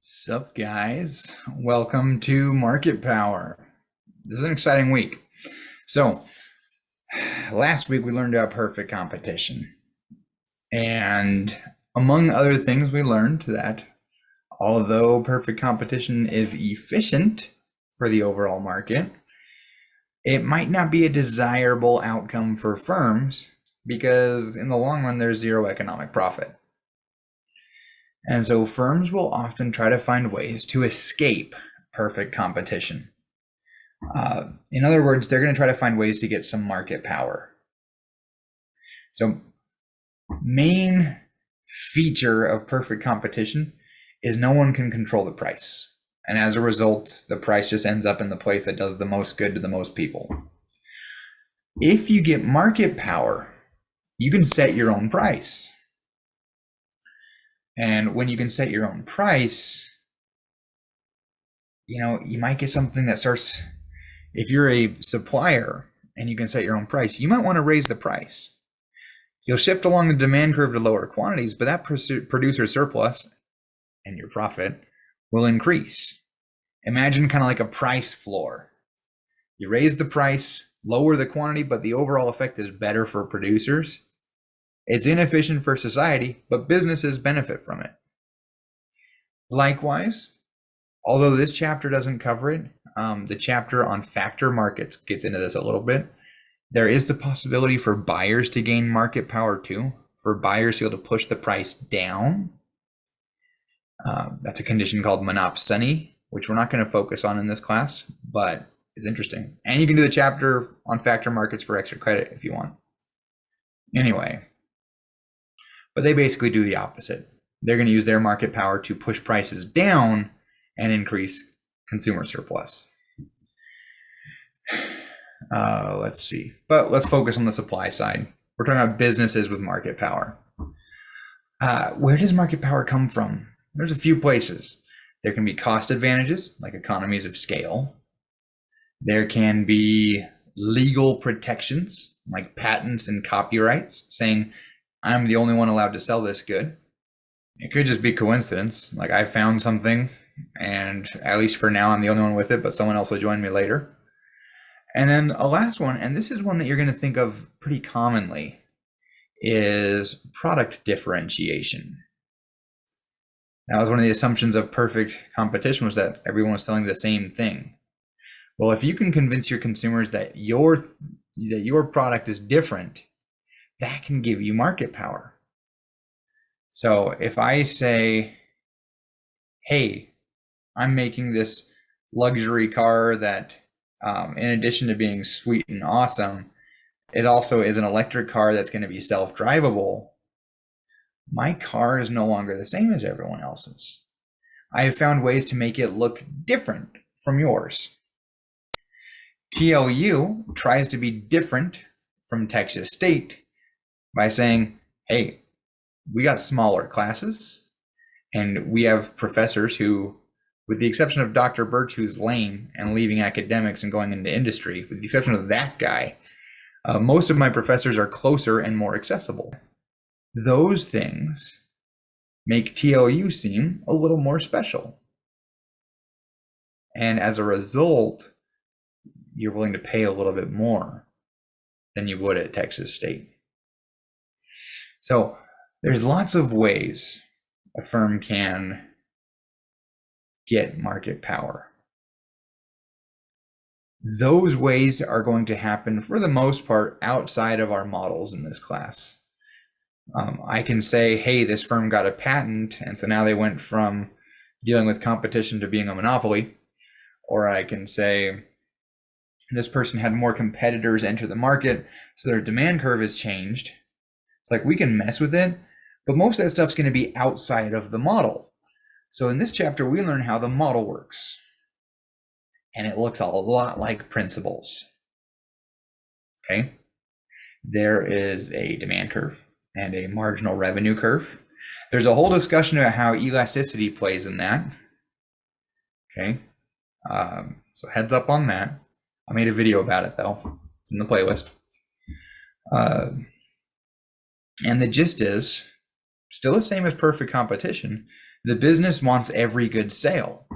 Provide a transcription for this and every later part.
Sup, guys? Welcome to Market Power. This is an exciting week. So, last week we learned about perfect competition. And among other things, we learned that although perfect competition is efficient for the overall market, it might not be a desirable outcome for firms because in the long run, there's zero economic profit. And so firms will often try to find ways to escape perfect competition. In other words, they're going to try to find ways to get some market power. So, main feature of perfect competition is no one can control the price. And as a result, the price just ends up in the place that does the most good to the most people. If you get market power, you can set your own price. And when you can set your own price, you might get something that starts, if you're a supplier and you can set your own price, you might want to raise the price. You'll shift along the demand curve to lower quantities, but that producer surplus and your profit will increase. Imagine kind of like a price floor. You raise the price, lower the quantity, but the overall effect is better for producers. It's inefficient for society, but businesses benefit from it. Likewise, although this chapter doesn't cover it, the chapter on factor markets gets into this a little bit. There is the possibility for buyers to gain market power too, for buyers to be able to push the price down. That's a condition called monopsony, which we're not going to focus on in this class, but is interesting. And you can do the chapter on factor markets for extra credit if you want. Anyway, but they basically do the opposite. They're going to use their market power to push prices down and increase consumer surplus. Let's see. But let's focus on the supply side. We're talking about businesses with market power. Where does market power come from? There's a few places. There can be cost advantages, like economies of scale. There can be legal protections, like patents and copyrights, saying, I'm the only one allowed to sell this good. It could just be coincidence. Like I found something and at least for now, I'm the only one with it, but someone else will join me later. And then a last one, and this is one that you're going to think of pretty commonly, is product differentiation. That was one of the assumptions of perfect competition, was that everyone was selling the same thing. Well, if you can convince your consumers that your product is different, that can give you market power. So if I say, hey, I'm making this luxury car that, in addition to being sweet and awesome, it also is an electric car that's going to be self-drivable, my car is no longer the same as everyone else's. I have found ways to make it look different from yours. TLU tries to be different from Texas State by saying, hey, we got smaller classes and we have professors who, with the exception of Dr. Birch, who's lame and leaving academics and going into industry, with the exception of that guy, most of my professors are closer and more accessible. Those things make TLU seem a little more special. And as a result, you're willing to pay a little bit more than you would at Texas State. So there's lots of ways a firm can get market power. Those ways are going to happen for the most part outside of our models in this class. I can say, hey, this firm got a patent, and so now they went from dealing with competition to being a monopoly. Or I can say, this person had more competitors enter the market, so their demand curve has changed. It's like we can mess with it, but most of that stuff's going to be outside of the model. So in this chapter, we learn how the model works. And it looks a lot like principles. Okay? There is a demand curve and a marginal revenue curve. There's a whole discussion about how elasticity plays in that. Okay? So heads up on that. I made a video about it though. It's in the playlist. And the gist is still the same as perfect competition, The business wants every good sale.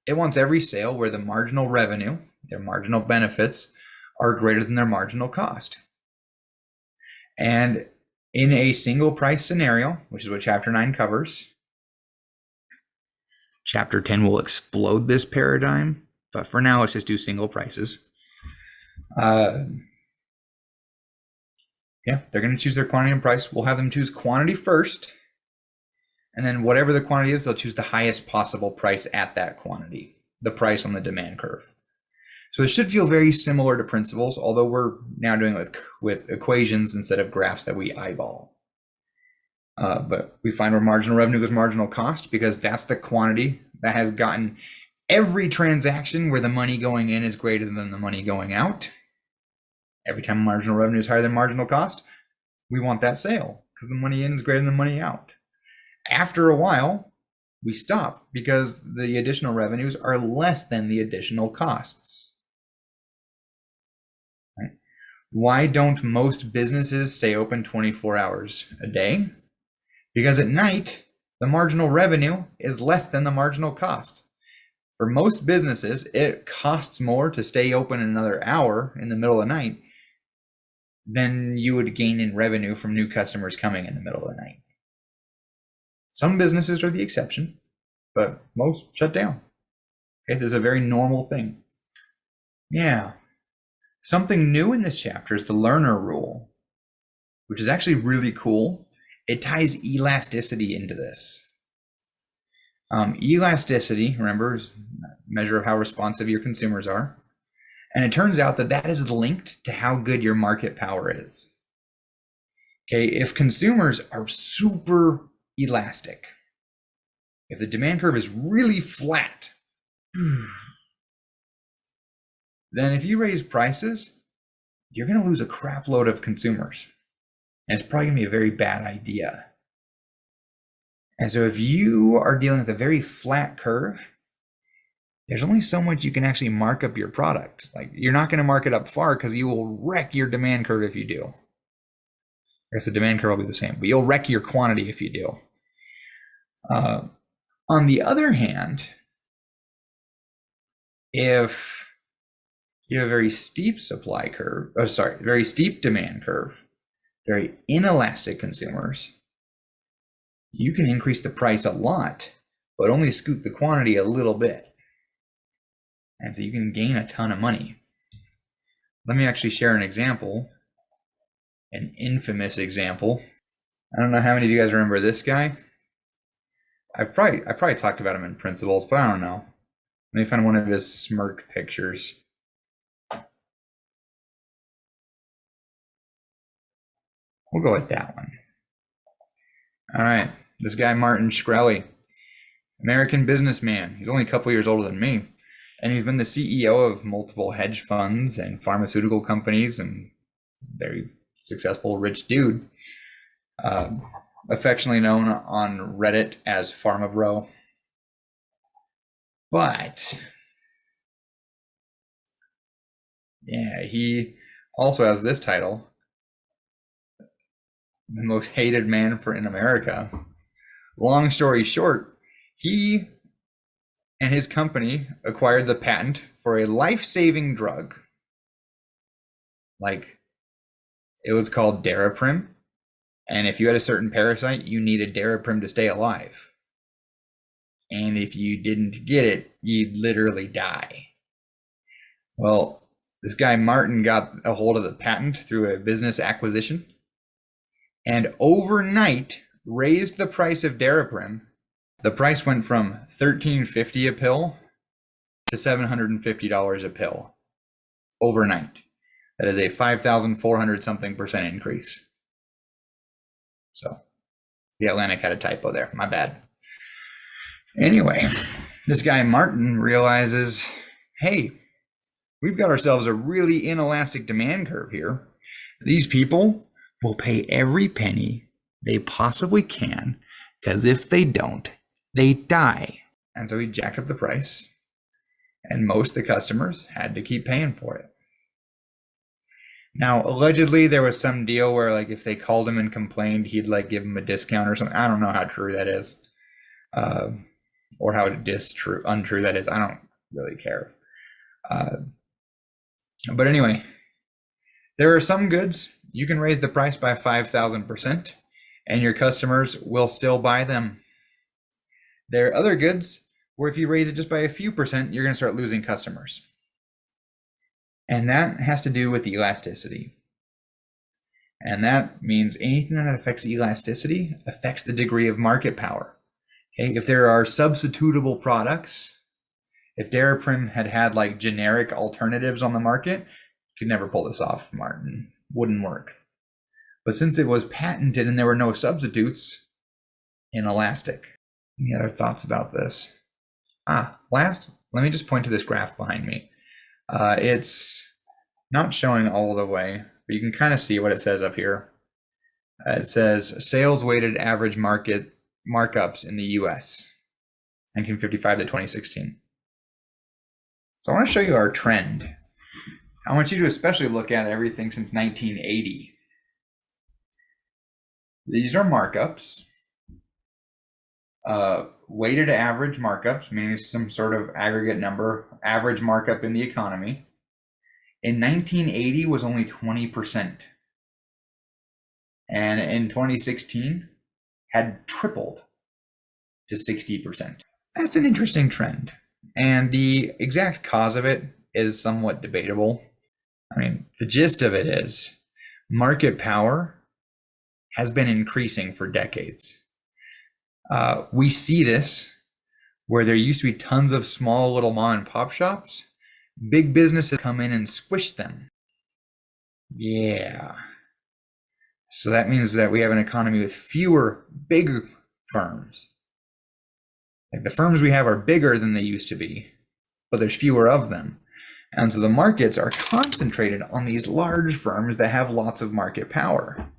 It wants every sale where the marginal revenue, their marginal benefits, are greater than their marginal cost. And in a single price scenario, which is what Chapter 9 covers, Chapter 10 will explode this paradigm, but for now, let's just do single prices. Yeah, they're going to choose their quantity and price. We'll have them choose quantity first, and then whatever the quantity is, they'll choose the highest possible price at that quantity, the price on the demand curve. So it should feel very similar to principles, although we're now doing it with equations instead of graphs that we eyeball. But we find where marginal revenue is marginal cost because that's the quantity that has gotten every transaction where the money going in is greater than the money going out. Every time marginal revenue is higher than marginal cost, we want that sale because the money in is greater than the money out. After a while, we stop because the additional revenues are less than the additional costs. Right? Why don't most businesses stay open 24 hours a day? Because at night, the marginal revenue is less than the marginal cost. For most businesses, it costs more to stay open another hour in the middle of the night than you would gain in revenue from new customers coming in the middle of the night. Some businesses are the exception, but most shut down. Okay, this is a very normal thing. Yeah. Something new in this chapter is the learner rule, which is actually really cool. It ties elasticity into this. Elasticity, remember, is a measure of how responsive your consumers are. And it turns out that that is linked to how good your market power is. Okay, if consumers are super elastic, if the demand curve is really flat, then if you raise prices, you're going to lose a crap load of consumers. And it's probably going to be a very bad idea. And so if you are dealing with a very flat curve, there's only so much you can actually mark up your product. Like, you're not going to mark it up far because you will wreck your demand curve if you do. I guess the demand curve will be the same, but you'll wreck your quantity if you do. On the other hand, if you have a very steep supply curve, very steep demand curve, very inelastic consumers, you can increase the price a lot, but only scoot the quantity a little bit. And so you can gain a ton of money. Let me actually share an example, an infamous example. I don't know how many of you guys remember this guy. I probably talked about him in principles, but I don't know. Let me find one of his smirk pictures. We'll go with that one. All right, this guy Martin Shkreli, American businessman. He's only a couple years older than me. And he's been the CEO of multiple hedge funds and pharmaceutical companies, and very successful rich dude. Affectionately known on Reddit as Pharma Bro. But yeah, he also has this title, the most hated man in America. Long story short, he and his company acquired the patent for a life-saving drug. Like, it was called Daraprim. And if you had a certain parasite, you needed Daraprim to stay alive. And if you didn't get it, you'd literally die. Well, this guy Martin got a hold of the patent through a business acquisition and overnight raised the price of Daraprim. The price went from $13.50 a pill to $750 a pill overnight. That is a 5,400 something percent increase. So the Atlantic had a typo there. My bad. Anyway, this guy Martin realizes, hey, we've got ourselves a really inelastic demand curve here. These people will pay every penny they possibly can, because if they don't, they die. And so he jacked up the price, and most of the customers had to keep paying for it. Now, allegedly, there was some deal where, like, if they called him and complained, he'd, like, give them a discount or something. I don't know how true that is. or how untrue that is. I don't really care. But anyway, there are some goods you can raise the price by 5,000% and your customers will still buy them. There are other goods where if you raise it just by a few percent, you're going to start losing customers. And that has to do with elasticity. And that means anything that affects elasticity affects the degree of market power. Okay, if there are substitutable products, if Daraprim had like generic alternatives on the market, you could never pull this off, Martin. Wouldn't work. But since it was patented and there were no substitutes, inelastic. Any other thoughts about this? Last, let me just point to this graph behind me. It's not showing all the way, but you can kind of see what it says up here. It says sales weighted average market markups in the US, 1955 to 2016. So I want to show you our trend. I want you to especially look at everything since 1980. These are markups. Weighted average markups, meaning some sort of aggregate number, average markup in the economy. In 1980 was only 20%. And in 2016 had tripled to 60%. That's an interesting trend. And the exact cause of it is somewhat debatable. I mean, the gist of it is market power has been increasing for decades. We see this where there used to be tons of small little mom and pop shops. Big businesses come in and squish them. Yeah. So that means that we have an economy with fewer big firms. Like the firms we have are bigger than they used to be, but there's fewer of them. And so the markets are concentrated on these large firms that have lots of market power.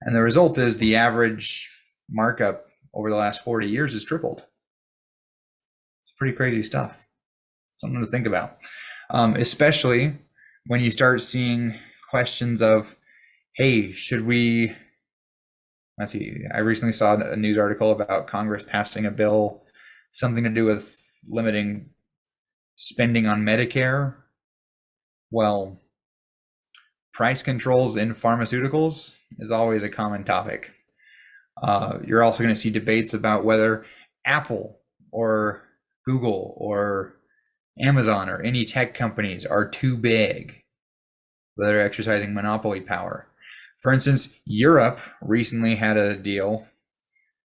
And the result is the average markup over the last 40 years has tripled. It's pretty crazy stuff. Something to think about. Especially when you start seeing questions of, hey, should we, let's see, I recently saw a news article about Congress passing a bill, something to do with limiting spending on Medicare. Well, price controls in pharmaceuticals is always a common topic. You're also going to see debates about whether Apple or Google or Amazon or any tech companies are too big, whether they're exercising monopoly power. For instance, Europe recently had a deal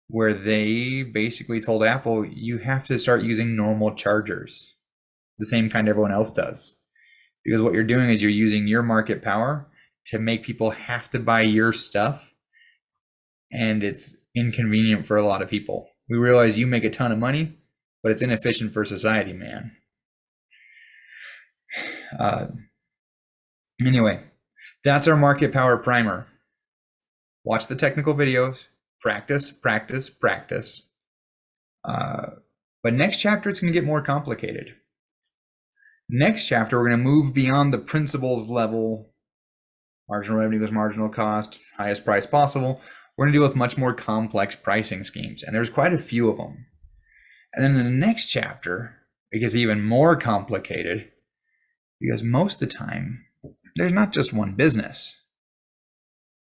where they basically told Apple, you have to start using normal chargers, the same kind everyone else does. Because what you're doing is you're using your market power to make people have to buy your stuff, and it's inconvenient for a lot of people. We realize you make a ton of money, but it's inefficient for society, man. Anyway, that's our market power primer. Watch the technical videos, practice, practice, practice. But next chapter, it's going to get more complicated. Next chapter, we're going to move beyond the principles level, marginal revenue is marginal cost, highest price possible. We're going to deal with much more complex pricing schemes, and there's quite a few of them. And then in the next chapter, it gets even more complicated because most of the time, there's not just one business.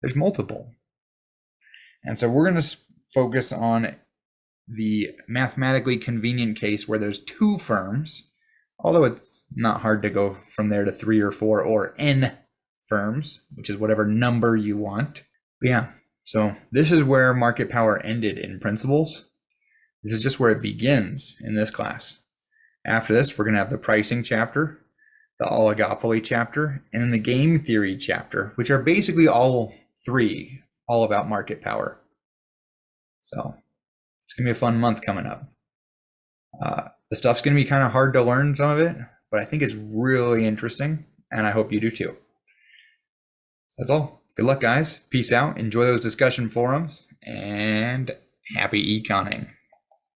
There's multiple. And so we're going to focus on the mathematically convenient case where there's two firms, although it's not hard to go from there to 3 or 4 or n firms, which is whatever number you want. But yeah, so this is where market power ended in principles. This is just where it begins in this class. After this, we're going to have the pricing chapter, the oligopoly chapter, and then the game theory chapter, which are basically all three, all about market power. So it's going to be a fun month coming up. The stuff's going to be kind of hard to learn, some of it, but I think it's really interesting, and I hope you do too. So that's all. Good luck, guys. Peace out. Enjoy those discussion forums, and happy econing.